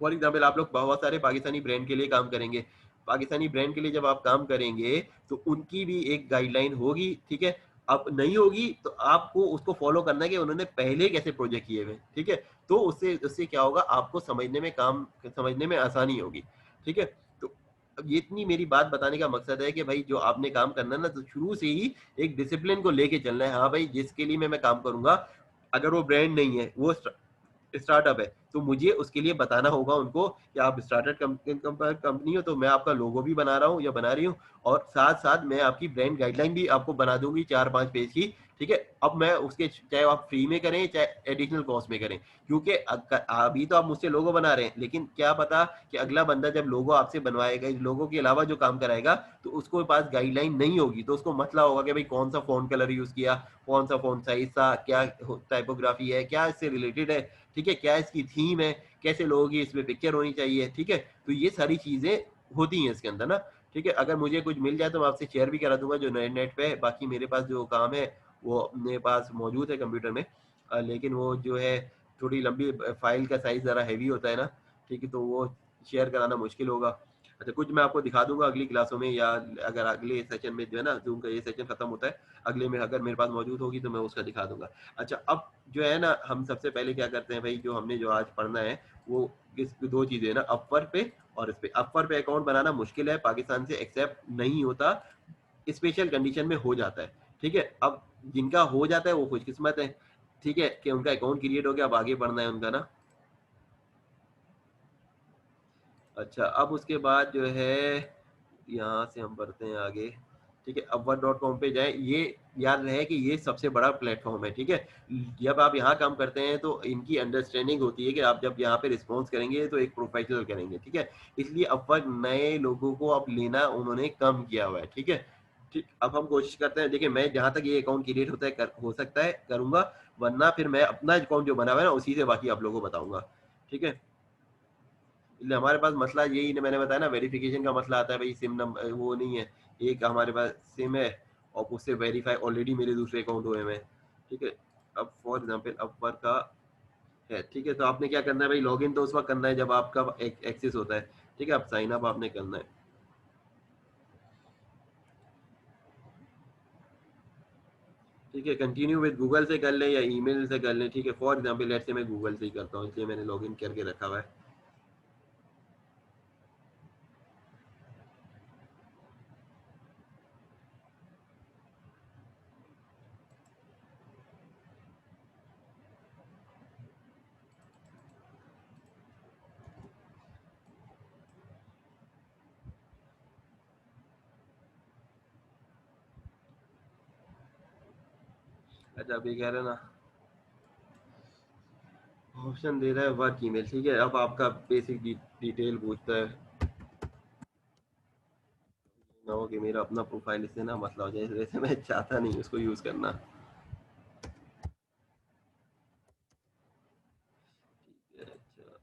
फॉर एग्जाम्पल आप लोग बहुत सारे पाकिस्तानी ब्रांड के लिए काम करेंगे, पाकिस्तानी ब्रांड के लिए जब आप काम करेंगे तो उनकी भी एक गाइडलाइन होगी, ठीक है? अब नहीं होगी तो आपको उसको फॉलो करना है कि उन्होंने पहले कैसे प्रोजेक्ट किए हुए, ठीक है? तो उससे उससे क्या होगा आपको समझने में काम समझने में आसानी होगी, ठीक है? तो अब ये इतनी मेरी बात बताने का मकसद है कि भाई जो आपने काम करना है ना तो शुरू से ही एक डिसिप्लिन को लेके चलना है। हाँ भाई जिसके लिए मैं काम करूंगा, अगर वो ब्रांड नहीं है वो स्टार्टअप है तो मुझे उसके लिए बताना होगा उनको कि आप स्टार्टअप कंपनी हो तो मैं आपका लोगो भी बना रहा हूँ या बना रही हूँ, और साथ साथ मैं आपकी ब्रांड गाइडलाइन भी आपको बना दूंगी 4-5 पेज की, ठीक है? अब मैं उसके चाहे आप फ्री में करें चाहे एडिशनल कॉस्ट में करें, क्योंकि अभी तो आप मुझसे लोगो बना रहे हैं लेकिन क्या पता कि अगला बंदा जब लोगो आपसे बनवाएगा लोगों के अलावा जो काम कराएगा तो उसको पास गाइडलाइन नहीं होगी, तो उसको मसला होगा कि भाई कौन सा फोन कलर यूज किया, कौन सा फोन साइज था, क्या टाइपोग्राफी है, क्या इससे रिलेटेड है, ठीक है, क्या इसकी थीम है, कैसे लोगों की इसमें पिक्चर होनी चाहिए, ठीक है? तो ये सारी चीजें होती हैं इसके अंदर ना, ठीक है? अगर मुझे कुछ मिल जाए तो मैं आपसे शेयर भी करा दूंगा जो नेट पे है, बाकी मेरे पास जो काम है वो अपने पास मौजूद है कंप्यूटर में, लेकिन वो जो है थोड़ी लंबी फाइल का साइज ज़रा हैवी होता है ना, ठीक है, तो वो शेयर कराना मुश्किल होगा। अच्छा कुछ मैं आपको दिखा दूंगा अगली क्लासों में, या अगर अगले सेशन में जो है ना जूम का ये सेशन खत्म होता है, अगले में अगर मेरे पास मौजूद होगी तो मैं उसका दिखा दूंगा। अच्छा अब जो है ना हम सबसे पहले क्या करते हैं भाई, जो हमने जो आज पढ़ना है वो किस दो चीजें है ना, अपवर्क पे और इस पे। अपवर्क पे अकाउंट बनाना मुश्किल है, पाकिस्तान से एक्सेप्ट नहीं होता, स्पेशल कंडीशन में हो जाता है, ठीक है? अब जिनका हो जाता है वो खुशकिस्मत है, ठीक है, कि उनका अकाउंट क्रिएट हो गया, अब आगे बढ़ना है उनका ना। अच्छा अब उसके बाद जो है यहाँ से हम बढ़ते हैं आगे, ठीक है? upwork.com पे जाएँ, ये याद रहे कि ये सबसे बड़ा प्लेटफ़ॉर्म है, ठीक है? जब आप यहाँ काम करते हैं तो इनकी अंडरस्टैंडिंग होती है कि आप जब यहाँ पे रिस्पॉन्स करेंगे तो एक प्रोफेशनल करेंगे, ठीक है? इसलिए upwork नए लोगों को अब लेना उन्होंने कम किया हुआ है, ठीक है? ठीक, अब हम कोशिश करते हैं, देखिए मैं जहाँ तक ये अकाउंट क्रिएट होता है हो सकता है करूँगा, वरना फिर मैं अपना अकाउंट जो बना हुआ है ना उसी से बाकी आप लोगों को बताऊँगा, ठीक है? इसलिए हमारे पास मसला यही है, मैंने बताया ना वेरिफिकेशन का मसला आता है भाई, सिम नंबर वो नहीं है, एक हमारे पास सिम है और उससे वेरीफाई ऑलरेडी मेरे दूसरे अकाउंट हुए हैं, ठीक है? अब फॉर एग्जांपल अपवर्क का है, ठीक है, तो आपने क्या करना है भाई, लॉगिन तो उस वक्त करना है जब आपका एक्सेस होता है, ठीक है? अब साइन अप आपने करना है, ठीक है? कंटिन्यू विद गूगल से कर लें या ईमेल से कर लें, ठीक है? फॉर एग्जांपल लेट्स से मैं गूगल से ही करता हूँ इसलिए मैंने लॉगिन करके रखा हुआ है। अच्छा अब ये कह रहे हैं ना ऑप्शन दे रहा है वर्क ईमेल, ठीक है? अब आपका बेसिक डिटेल पूछता है ना, हो कि मेरा अपना प्रोफाइल इससे ना मसला हो जाए, इस वजह से मैं चाहता नहीं उसको यूज करना। अच्छा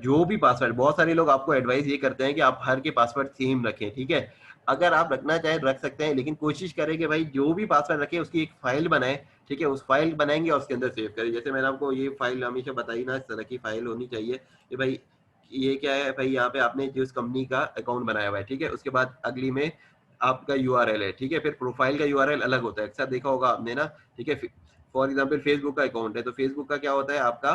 जो भी पासवर्ड, बहुत सारे लोग आपको एडवाइस ये करते हैं कि आप हर के पासवर्ड सेम रखें, ठीक है? अगर आप रखना चाहें रख सकते हैं, लेकिन कोशिश करें कि भाई जो भी पासवर्ड रखें उसकी एक फाइल बनाएं, ठीक है? उस फाइल बनाएंगे और उसके अंदर सेव करें। जैसे मैंने आपको ये फाइल हमेशा बताई ना, इस तरह की फाइल होनी चाहिए कि भाई ये क्या है, भाई यहाँ पे आपने जिस कंपनी का अकाउंट बनाया हुआ है, ठीक है? उसके बाद अगली में आपका यूआरएल है, ठीक है? फिर प्रोफाइल का यूआरएल अलग होता है, अक्सर देखा होगा आपने ना, ठीक है? फॉर एग्जाम्पल फेसबुक का अकाउंट है, तो फेसबुक का क्या होता है, आपका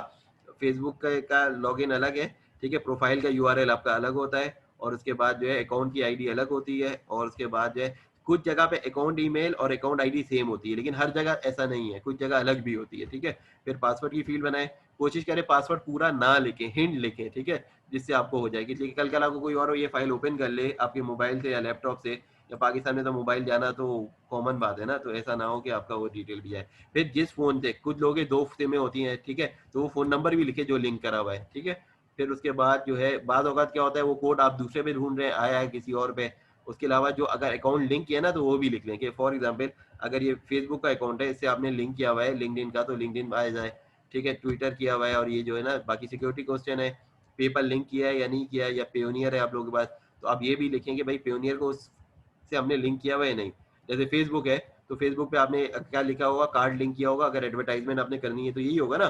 फेसबुक का लॉगिन अलग है, ठीक है? प्रोफाइल का यूआरएल आपका अलग होता है, और उसके बाद जो है अकाउंट की आईडी अलग होती है, और उसके बाद जो है कुछ जगह पे अकाउंट ईमेल और अकाउंट आईडी सेम होती है, लेकिन हर जगह ऐसा नहीं है, कुछ जगह अलग भी होती है, ठीक है? फिर पासवर्ड की फील्ड बनाएं, कोशिश करें पासवर्ड पूरा ना लिखें, हिंट लिखें, ठीक है? जिससे आपको हो जाएगी, लेकिन कल कल आपको कोई और ये फाइल ओपन कर ले आपके मोबाइल से या लैपटॉप से, या पाकिस्तान में तो मोबाइल जाना तो कॉमन बात है ना, तो ऐसा ना हो कि आपका वो डिटेल भी जाए। फिर जिस फोन से, कुछ लोग दो सिमें होती हैं, ठीक है? तो वो फोन नंबर भी लिखे जो लिंक करा हुआ है, ठीक है? फिर उसके बाद जो है बाद औकात क्या होता है, वो कोड आप दूसरे पे ढूंढ रहे हैं, आया है किसी और पे। उसके अलावा जो अगर अकाउंट लिंक किया ना, तो वो भी लिख लें कि फॉर एग्जांपल अगर ये फेसबुक का अकाउंट है, इससे आपने लिंक किया हुआ है लिंक्डइन का, तो लिंक्डइन आ जाए, ठीक है? ट्विटर किया हुआ है, और ये जो है ना बाकी सिक्योरिटी क्वेश्चन है, पेपर लिंक किया है या नहीं किया है, या पेयोनियर है आप लोगों के पास, तो आप ये भी लिखें कि भाई पेयोनियर को से हमने लिंक किया हुआ है नहीं। जैसे फेसबुक है, तो फेसबुक पे आपने क्या लिखा होगा, कार्ड लिंक किया होगा, अगर एडवर्टाइजमेंट आपने करनी है तो यही होगा ना।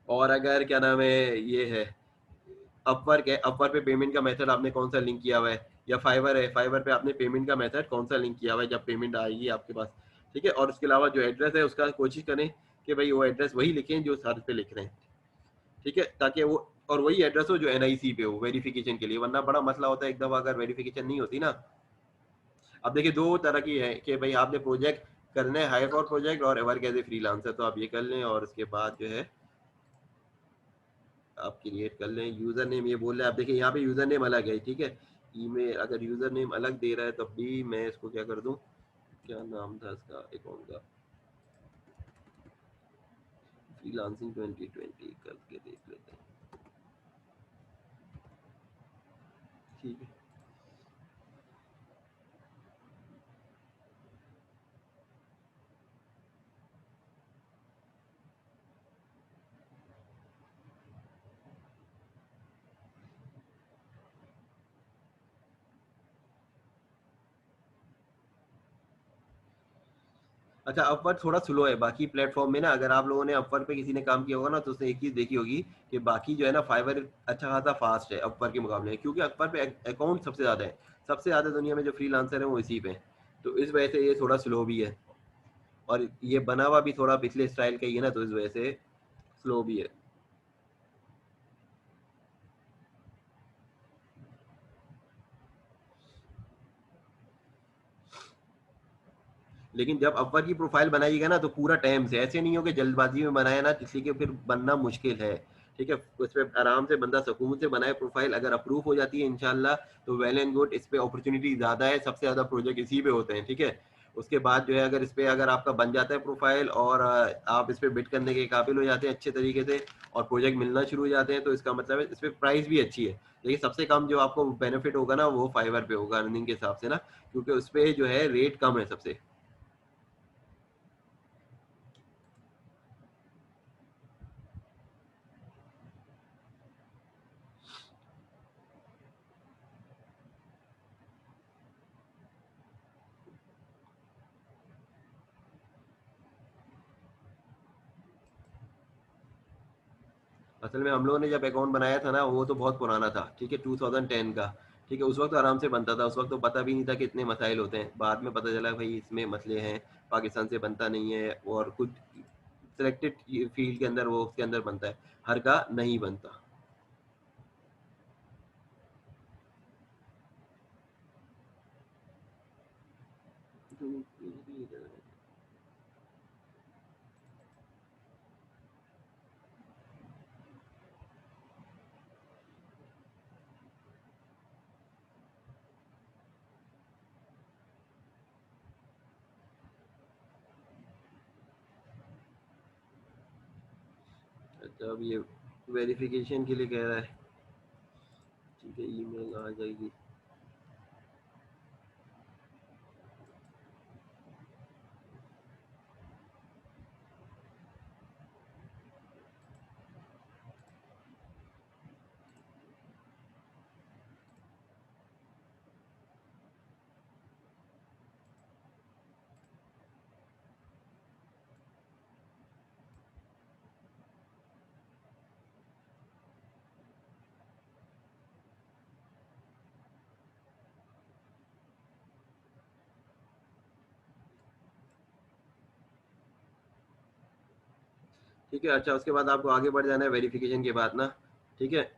और अगर क्या नाम है, ये है अपवर्क है, अपवर्क पे पेमेंट का मेथड आपने कौन सा लिंक किया हुआ है, या फाइवर है, फाइवर पे आपने पेमेंट का मेथड कौन सा लिंक किया हुआ है जब पेमेंट आएगी आपके पास, ठीक है? और उसके अलावा जो एड्रेस है उसका कोशिश करें कि भाई वो एड्रेस वही लिखें जो सर्च पे लिख रहे हैं, ठीक है? ताकि वो, और वही एड्रेस हो जो एनआईसी पे हो वेरिफिकेशन के लिए, वरना बड़ा मसला होता है एक दफा अगर वेरिफिकेशन नहीं होती ना। अब देखिए दो तरह की है कि भाई आपने प्रोजेक्ट करना है, हायर फॉर प्रोजेक्ट और वर्क एज ए फ्रीलांसर, तो आप ये कर लें, और उसके बाद जो है आप क्रिएट कर लें। यूजर नेम ये बोल रहे हैं, आप देखिए यहाँ पे यूजर नेम अलग है, ठीक है? ईमेल अगर यूजर नेम अलग दे रहा है तब भी मैं इसको क्या कर दूं, क्या नाम था इसका अकाउंट का, फ्रीलांसिंग 2020 करके देख लेते हैं, ठीक है? अच्छा, अपवर्क थोड़ा स्लो है बाकी प्लेटफॉर्म में ना, अगर आप लोगों ने अपवर्क पे किसी ने काम किया होगा ना, तो उसने एक चीज देखी होगी कि बाकी जो है ना फाइवर अच्छा खासा फास्ट है अपवर्क के मुकाबले में, क्योंकि अपवर्क पे अकाउंट सबसे ज्यादा है, सबसे ज्यादा दुनिया में जो फ्रीलांसर है वो इसी पे हैं। तो इस वजह से ये थोड़ा स्लो भी है, और ये बना हुआ भी थोड़ा पिछले स्टाइल का ही है ना, तो इस वजह से स्लो भी है। लेकिन जब अपवर्क की प्रोफाइल बनाइएगा ना, तो पूरा टाइम से, ऐसे नहीं हो कि जल्दबाजी में बनाया ना, किसी के फिर बनना मुश्किल है, ठीक है? उस पर आराम से बंदा सुकून से बनाए प्रोफाइल, अगर अप्रूव हो जाती है इंशाल्लाह तो वेल एंड गुड, इस पे अपॉर्चुनिटी ज़्यादा है, सबसे ज़्यादा प्रोजेक्ट इसी पे होते हैं, ठीक है? उसके बाद जो है अगर इस पे अगर आपका बन जाता है प्रोफाइल, और आप इस पे बिड करने के काबिल हो जाते हैं अच्छे तरीके से, और प्रोजेक्ट मिलना शुरू हो जाते हैं, तो इसका मतलब है इस पर प्राइस भी अच्छी है। लेकिन सबसे कम जो आपको बेनिफिट होगा ना, वो फाइवर पे होगा अर्निंग के हिसाब से ना, क्योंकि उस पर जो है रेट कम है सबसे। असल में हम लोगों ने जब अकाउंट बनाया था ना, वो तो बहुत पुराना था, ठीक है? 2010 का, ठीक है? उस वक्त तो आराम से बनता था, उस वक्त तो पता भी नहीं था कि इतने मसाइल होते हैं, बाद में पता चला भाई इसमें मसले हैं, पाकिस्तान से बनता नहीं है, और कुछ सिलेक्टेड फील्ड के अंदर वो उसके अंदर बनता है, हर का नहीं बनता। अच्छा, अब ये वेरिफिकेशन के लिए कह रहा है, ठीक है? ईमेल आ जाएगी। ठीक है। अच्छा, उसके बाद आपको आगे बढ़ जाना है वेरिफिकेशन के बाद ना, ठीक है।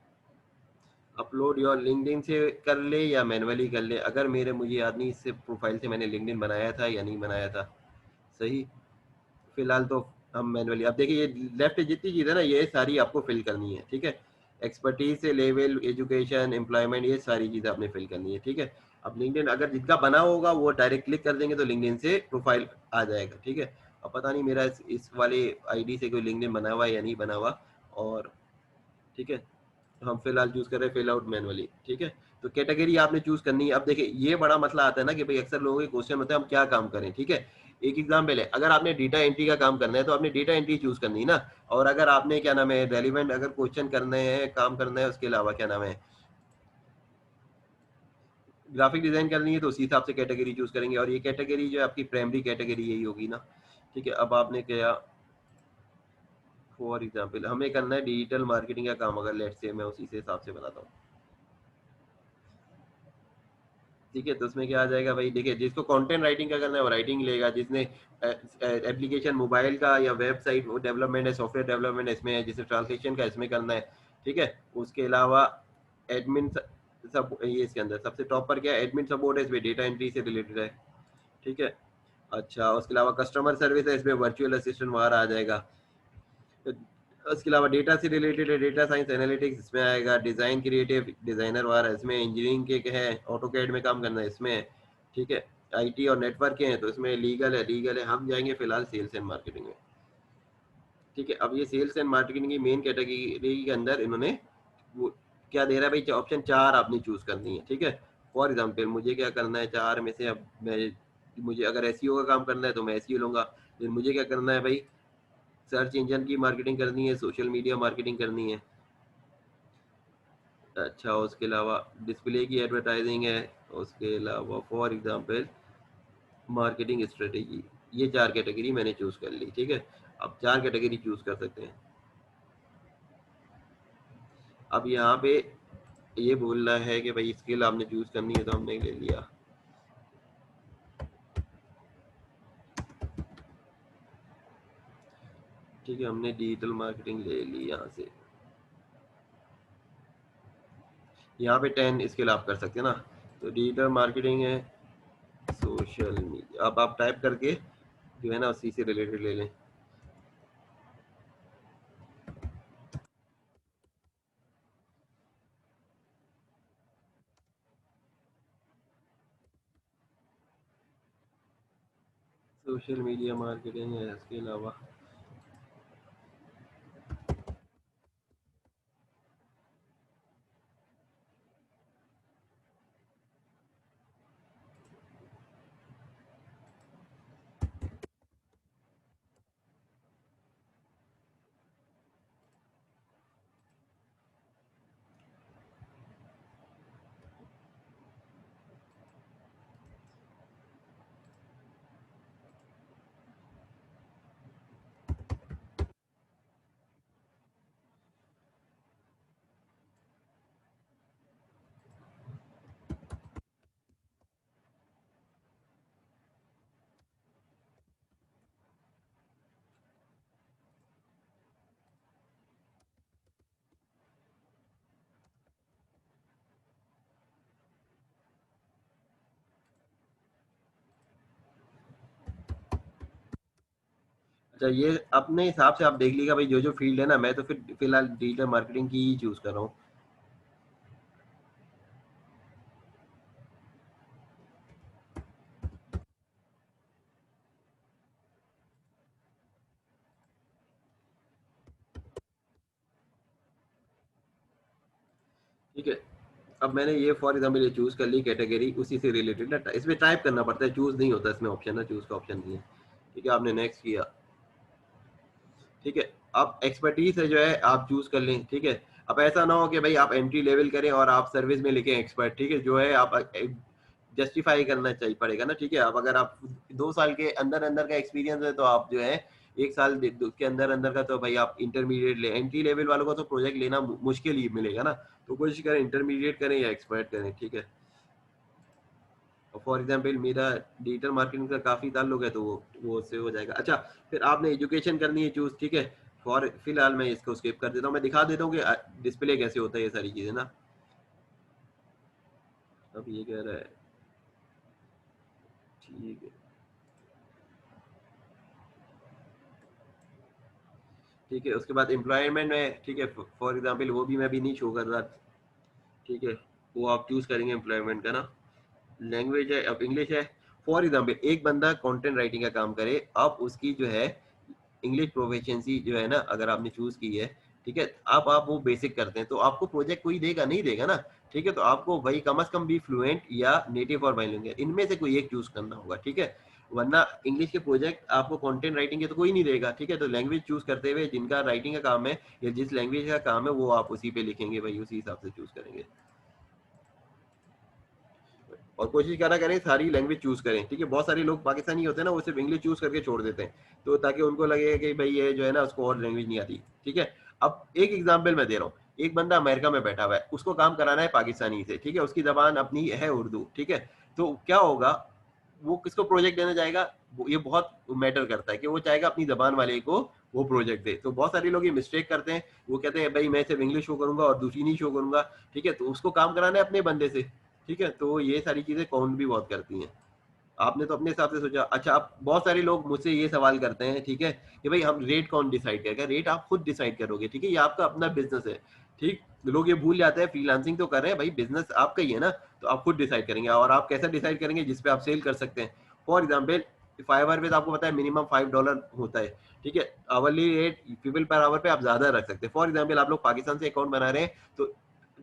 अपलोड योर लिंक्डइन से कर ले या मैनुअली कर ले, अगर मेरे मुझे याद नहीं इससे प्रोफाइल से मैंने लिंक्डइन बनाया था या नहीं बनाया था, सही। फिलहाल तो हम मैनुअली, अब देखिए ये लेफ्ट जितनी चीज़ है ना ये सारी आपको फिल करनी है, ठीक है। एक्सपर्टीज से लेवल, एजुकेशन, एम्प्लॉयमेंट, ये सारी चीज़ें आपने फिल करनी है, ठीक है। अब लिंक्डइन अगर जिनका बना होगा वो डायरेक्ट क्लिक कर देंगे तो लिंक्डइन से प्रोफाइल आ जाएगा, ठीक है। अब पता नहीं मेरा इस वाले आईडी से कोई लिंक्डइन बना हुआ है या नहीं बना हुआ, और ठीक है, हम फिलहाल चूज कर रहे हैं फिल आउट मैनुअली, ठीक है। तो कैटेगरी आपने चूज करनी है। अब देखिए ये बड़ा मसला आता है ना कि भाई अक्सर लोगों के क्वेश्चन होते हैं हम क्या काम करें, ठीक है। एक एग्जाम्पल है, अगर आपने डेटा एंट्री का काम करना है तो आपने डेटा एंट्री चूज करनी है ना। और अगर आपने क्या नाम है रेलिवेंट अगर क्वेश्चन करने हैं, काम करना है, उसके अलावा क्या नाम है ग्राफिक डिजाइन करनी है तो उसी हिसाब से कैटेगरी चूज करेंगे, और ये कैटेगरी जो है आपकी प्राइमरी कैटेगरी यही होगी ना, ठीक है। अब आपने क्या, फॉर एग्जाम्पल हमें करना है डिजिटल मार्केटिंग का काम, अगर लेट्स से मैं उसी से हिसाब से बनाता हूँ, ठीक है। तो उसमें क्या आ जाएगा भाई, देखिए जिसको कंटेंट राइटिंग का करना है वो राइटिंग लेगा, जिसने एप्लीकेशन मोबाइल का या वेबसाइट डेवलपमेंट है, सॉफ्टवेयर डेवलपमेंट इसमें है, जिसे ट्रांसलेशन का इसमें करना है, ठीक है। उसके अलावा एडमिन सब ये इसके अंदर सबसे टॉप पर क्या है, एडमिन सपोर्ट है, इसमें डेटा एंट्री से रिलेटेड है, ठीक है। अच्छा, उसके अलावा कस्टमर सर्विस है, इसमें वर्चुअल असिस्टेंट वगैरह आ जाएगा। तो उसके अलावा डेटा से रिलेटेड है, डेटा साइंस एनालिटिक्स इसमें आएगा, डिजाइन क्रिएटिव डिजाइनर वाला इसमें, इंजीनियरिंग के है, ऑटो कैड में काम करना है इसमें, ठीक है। आईटी और नेटवर्क के हैं तो इसमें लीगल है, हम जाएंगे फिलहाल सेल्स एंड मार्केटिंग में, ठीक है। अब ये सेल्स एंड मार्केटिंग की मेन कैटेगरी के अंदर इन्होंने वो क्या दे रहा है भाई, ऑप्शन चार आपने चूज करनी है, ठीक है। फॉर एग्जाम्पल मुझे क्या करना है चार में से, अब मैं मुझे अगर एसईओ का काम करना है तो मैं एसईओ लूंगा, फिर मुझे क्या करना है भाई, सर्च इंजन की मार्केटिंग करनी है, सोशल मीडिया मार्केटिंग करनी है, अच्छा। उसके अलावा डिस्प्ले की एडवर्टाइजिंग है, उसके अलावा फॉर एग्जांपल मार्केटिंग स्ट्रेटेजी, ये चार कैटेगरी मैंने चूज कर ली, ठीक है। अब चार कैटेगरी चूज कर सकते हैं। अब यहाँ पे ये बोल रहा है कि भाई स्किल आपने चूज करनी है तो हमने ले लिया, ठीक है। हमने डिजिटल मार्केटिंग ले ली यहाँ से, यहाँ पे 10 स्किल आप कर सकते हैं ना। तो डिजिटल मार्केटिंग है, सोशल मीडिया, अब आप टाइप करके जो है ना उसी से रिलेटेड ले लें। सोशल मीडिया मार्केटिंग है, इसके अलावा अच्छा, ये अपने हिसाब से आप देख लीजिएगा भाई, जो जो फील्ड है ना, मैं तो फिर फिलहाल डिजिटल मार्केटिंग की ही चूज कर रहा हूँ। ठीक है। अब मैंने ये फॉर एग्जाम्पल ये चूज कर ली कैटेगरी, उसी से रिलेटेड ना इसमें टाइप करना पड़ता है, चूज नहीं होता इसमें ऑप्शन ना, चूज का ऑप्शन नहीं है, ठीक है। आपने नेक्स्ट किया, ठीक है। अब एक्सपर्टीज है जो है आप चूज कर लें, ठीक है। अब ऐसा ना हो कि भाई आप एंट्री लेवल करें और आप सर्विस में लिखें एक्सपर्ट, ठीक है। जो है आप जस्टिफाई करना चाहिए पड़ेगा ना, ठीक है। अब अगर आप 2 साल के अंदर अंदर का एक्सपीरियंस है तो आप जो है 1 साल के अंदर अंदर का तो भाई आप इंटरमीडिएट ले, एंट्री लेवल वालों को तो प्रोजेक्ट लेना मुश्किल ही मिलेगा ना। तो कोशिश करें इंटरमीडिएट करें या एक्सपर्ट करें, ठीक है। फॉर एग्जाम्पल मेरा डिजिटल मार्केटिंग का काफी ताल्लुक है तो वो उससे हो जाएगा। अच्छा, फिर आपने एजुकेशन करनी है चूज, ठीक है। फॉर फिलहाल मैं इसको स्किप कर देता हूँ, मैं दिखा देता हूँ कि डिस्प्ले कैसे होता है ये सारी चीज़ें ना। अब ये कह रहा है ठीक है, ठीक है। उसके बाद एम्प्लॉयमेंट में, ठीक है, फॉर एग्जांपल वो भी मैं भी नहीं शो कर रहा, ठीक है, वो आप चूज करेंगे एम्प्लॉयमेंट का ना। लैंग्वेज है, अब इंग्लिश है। फॉर एग्जांपल एक बंदा कंटेंट राइटिंग का काम करे, आप उसकी जो है इंग्लिश प्रोफिशिएंसी जो है ना, अगर आपने चूज की है, ठीक है, आप वो बेसिक करते हैं, तो आपको प्रोजेक्ट कोई देगा नहीं देगा ना, ठीक है, तो आपको वही कम से कम भी फ्लुएंट या नेटिव और बाइलिंगुअल इनमें से कोई एक चूज करना होगा, ठीक है। वरना इंग्लिश के प्रोजेक्ट आपको कंटेंट राइटिंग के तो कोई नहीं देगा, ठीक है। तो लैंग्वेज चूज करते हुए जिनका राइटिंग का काम है या जिस लैंग्वेज का काम है वो आप उसी पे लिखेंगे भाई, उसी हिसाब से चूज करेंगे। और कोशिश करा करें सारी लैंग्वेज चूज करें, ठीक है। बहुत सारे लोग पाकिस्तानी होते हैं ना, वो सिर्फ इंग्लिश चूज करके छोड़ देते हैं, तो ताकि उनको लगे कि भाई ये जो है ना उसको और लैंग्वेज नहीं आती, ठीक है। अब एक एग्जाम्पल मैं दे रहा हूँ, एक बंदा अमेरिका में बैठा हुआ है, उसको काम कराना है पाकिस्तानी से, ठीक है, उसकी जबान अपनी है उर्दू, ठीक है। तो क्या होगा, वो किसको प्रोजेक्ट देना चाहेगा, ये बहुत मैटर करता है कि वो चाहेगा अपनी जबान वाले को वो प्रोजेक्ट दे। तो बहुत सारे लोग ये मिस्टेक करते हैं, वो कहते हैं भाई मैं सिर्फ इंग्लिश शो करूंगा और दूसरी नहीं शो करूंगा, ठीक है, तो उसको काम कराना है अपने बंदे से, ठीक है। तो ये सारी चीजें काउंट भी बहुत करती हैं। आपने तो अपने हिसाब से सोचा। अच्छा, आप बहुत सारे लोग मुझसे ये सवाल करते हैं, ठीक है, कि भाई हम रेट कौन डिसाइड करेगा। रेट आप खुद डिसाइड करोगे, ठीक है, ये आपका अपना बिजनेस है, ठीक। लोग ये भूल जाते हैं फ्रीलांसिंग तो कर रहे हैं भाई, बिजनेस आपका ही है ना, तो आप खुद डिसाइड करेंगे। और आप कैसा डिसाइड करेंगे, जिसपे आप सेल कर सकते हैं। फॉर एग्जाम्पल फाइवर पे तो आपको पता है मिनिमम $5 होता है, ठीक है। Hourly rate people per hour पे आप ज्यादा रख सकते हैं। फॉर एग्जाम्पल आप लोग पाकिस्तान से अकाउंट बना रहे हैं, तो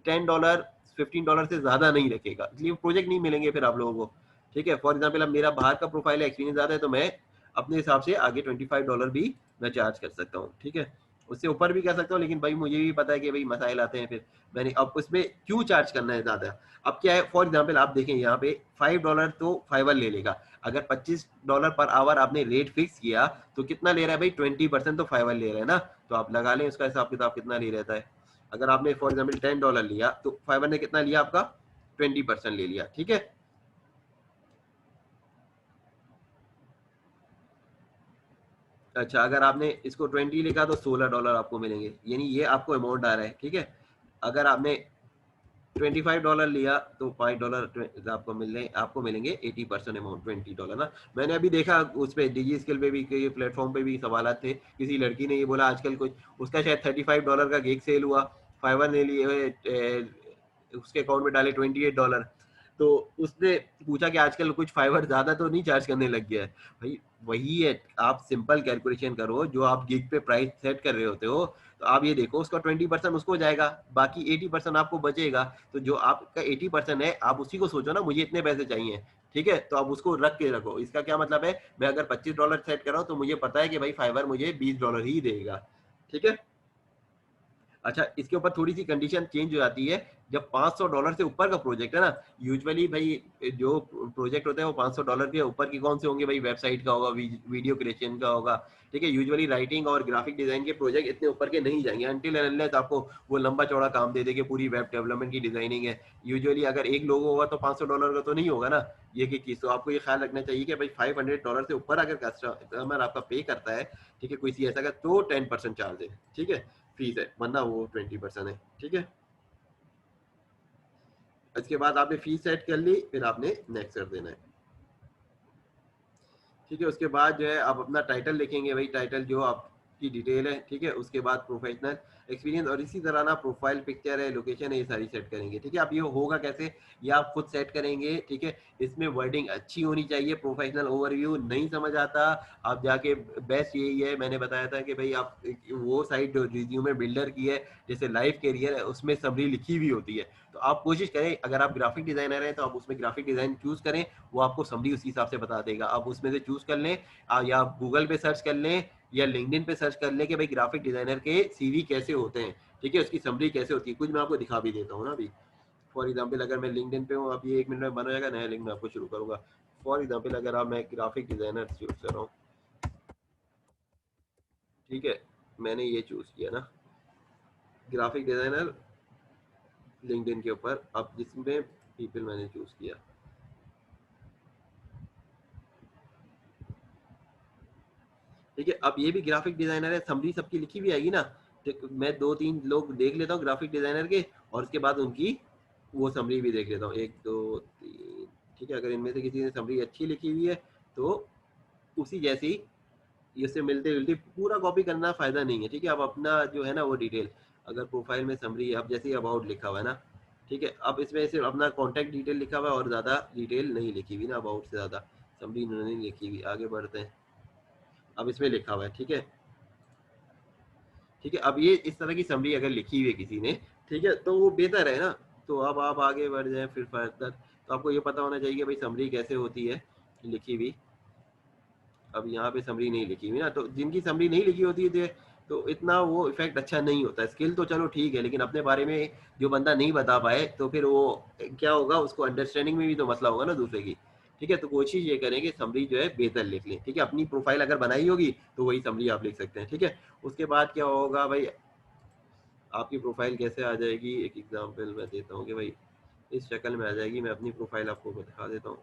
$10 $15 से ज्यादा नहीं रखेगा, इसलिए प्रोजेक्ट नहीं मिलेंगे फिर आप लोगों को, ठीक है। फॉर एग्जाम्पल अब मेरा बाहर का प्रोफाइल है, एक्सपीरियंस ज्यादा है, तो मैं अपने हिसाब से आगे $25 भी मैं चार्ज कर सकता हूँ, ठीक है। उससे ऊपर भी कर सकता हूँ, लेकिन भाई मुझे भी पता है कि भाई मसाइल आते हैं, फिर मैंने अब उसमें क्यों चार्ज करना है ज्यादा। अब क्या है, फॉर एग्जाम्पल आप देखें यहाँ पे $5 तो फाइवर ले लेगा। अगर $25 पर आवर आपने रेट फिक्स किया, तो कितना ले रहा है भाई, 20% तो फाइवर ले रहा है ना। तो आप लगा लें उसका हिसाब किताब कितना ले रहता है। अगर आपने फॉर एग्जाम्पल $10 लिया, तो फाइवर ने कितना लिया आपका, 20% ले लिया, ठीक है। अच्छा, अगर आपने इसको 20 लिखा तो $16 आपको मिलेंगे, यानी ये आपको अमाउंट आ रहा है, ठीक है। अगर आपने $25 लिया, तो $5 आपको मिलने, आपको मिलेंगे 80% अमाउंट, $20 ना। मैंने अभी देखा उस पे डिजी स्किल पे भी, के प्लेटफॉर्म पे भी सवाल थे, किसी लड़की ने ये बोला आजकल कुछ उसका शायद $35 का गिग सेल हुआ, फाइवर ने लिए उसके अकाउंट में डाले $28। तो उसने पूछा कि आजकल कुछ फाइवर ज्यादा तो नहीं चार्ज करने लग गया है। भाई वही है, आप सिंपल कैलकुलेशन करो, जो आप गिग पे प्राइस सेट कर रहे होते हो, तो आप ये देखो उसका 20% उसको जाएगा, बाकी 80% आपको बचेगा। तो जो आपका 80% है, आप उसी को सोचो ना, मुझे इतने पैसे चाहिए, ठीक है, तो आप उसको रख के रखो। इसका क्या मतलब है, मैं अगर $25 सेट कर रहा हूँ, तो मुझे पता है कि भाई फाइवर मुझे $20 ही देगा, ठीक है। अच्छा, इसके ऊपर थोड़ी सी कंडीशन चेंज हो जाती है, जब $500 से ऊपर का प्रोजेक्ट है ना, यूजुअली भाई जो प्रोजेक्ट होते हैं वो $500 के ऊपर की कौन से होंगे भाई, वेबसाइट का होगा, वीडियो क्रिएशन का होगा, ठीक है। यूजुअली राइटिंग और ग्राफिक डिजाइन के प्रोजेक्ट इतने ऊपर के नहीं जाएंगे, अनटिल एंड अनलेस आपको वो लंबा चौड़ा काम दे देंगे, पूरी वेब डेवलपमेंट की डिजाइनिंग है। यूजुअली अगर एक लोगो होगा तो $500 का तो नहीं होगा ना, ये की चीज तो आपको ये ख्याल रखना चाहिए कि भाई $500 से ऊपर अगर कस्टमर आपका पे करता है, ठीक है, कोई सी ऐसा का, तो 10% चार्ज है, ठीक है, फीस है, वरना वो 20% है, ठीक है। इसके बाद आपने फीस सेट कर ली, फिर आपने नेक्स्ट कर देना है, ठीक है। उसके बाद जो है आप अपना टाइटल लिखेंगे भाई, टाइटल जो आपकी डिटेल है, ठीक है। उसके बाद प्रोफेशनल एक्सपीरियंस, और इसी तरह ना प्रोफाइल पिक्चर है, लोकेशन है, ये सारी सेट करेंगे, ठीक है। अब ये होगा कैसे, ये आप खुद सेट करेंगे, ठीक है। इसमें वर्डिंग अच्छी होनी चाहिए, प्रोफेशनल ओवरव्यू नहीं समझ आता, आप जाके, बेस्ट यही है, मैंने बताया था कि भाई आप वो साइट जो रिज्यूमे बिल्डर की है, जैसे लाइफ कैरियर है, उसमें समरी लिखी हुई होती है। तो आप कोशिश करें, अगर आप ग्राफिक डिजाइनर हैं तो आप उसमें ग्राफिक डिजाइन चूज करें, वो आपको समरी उसी हिसाब से बता देगा, आप उसमें से चूज कर लें। या आप गूगल पे सर्च कर लें या लिंक्डइन पे सर्च कर लें कि भाई ग्राफिक डिजाइनर के सीवी कैसे होते हैं, ठीक है, उसकी समरी कैसे होती है। कुछ मैं आपको दिखा भी देता हूँ ना अभी। फॉर एग्जाम्पल अगर मैं लिंक्डइन पे हूँ, अब ये 1 मिनट में बन जाएगा, नया लिंक मैं आपको शुरू करूंगा। फॉर एग्जाम्पल अगर आप, मैं ग्राफिक डिजाइनर चूज कर रहा हूँ, ठीक है, मैंने ये चूज किया ना, ग्राफिक डिजाइनर लिंक्डइन के ऊपर, अब जिसमें पीपल मैंने चूज किया, ठीक है, अब ये भी ग्राफिक डिजाइनर है, समरी सबकी लिखी हुई आएगी ना। मैं 2-3 लोग देख लेता हूँ ग्राफिक डिजाइनर के, और उसके बाद उनकी वो समरी भी देख लेता हूँ, 1 2 3। ठीक है, अगर इनमें से किसी ने समरी अच्छी लिखी हुई है तो उसी जैसी, इससे मिलते जुलती पूरा कॉपी करना फायदा नहीं है। ठीक है, अब अपना जो है ना वो डिटेल, अगर प्रोफाइल में समरी है, अब जैसे अबाउट लिखा हुआ है ना, ठीक है, अब इसमें सिर्फ अपना कॉन्टैक्ट डिटेल लिखा हुआ है और ज़्यादा डिटेल नहीं लिखी हुई ना, अबाउट से ज़्यादा समरी नहीं लिखी हुई। आगे बढ़ते हैं, अब इसमें लिखा हुआ है, ठीक है। ठीक है, अब ये इस तरह की समरी अगर लिखी हुई है किसी ने, ठीक है, तो वो बेहतर है ना। तो अब आप आगे बढ़ जाए फिर फर्दर, तो आपको ये पता होना चाहिए कि भाई समरी कैसे होती है लिखी हुई। अब यहाँ पे समरी नहीं लिखी हुई ना, तो जिनकी समरी नहीं लिखी होती है तो इतना वो इफेक्ट अच्छा नहीं होता। स्किल तो चलो ठीक है, लेकिन अपने बारे में जो बंदा नहीं बता पाए तो फिर वो क्या होगा, उसको अंडरस्टैंडिंग में भी तो मसला होगा ना दूसरे की। ठीक है, तो कोशिश ये करें कि समरी जो है बेहतर लिख लें। ठीक है, अपनी प्रोफाइल अगर बनाई होगी तो वही समरी आप लिख सकते हैं। ठीक है, उसके बाद क्या होगा भाई, आपकी प्रोफाइल कैसे आ जाएगी, एक एग्जांपल मैं देता हूँ कि भाई इस शक्ल में आ जाएगी। मैं अपनी प्रोफाइल आपको दिखा देता हूँ।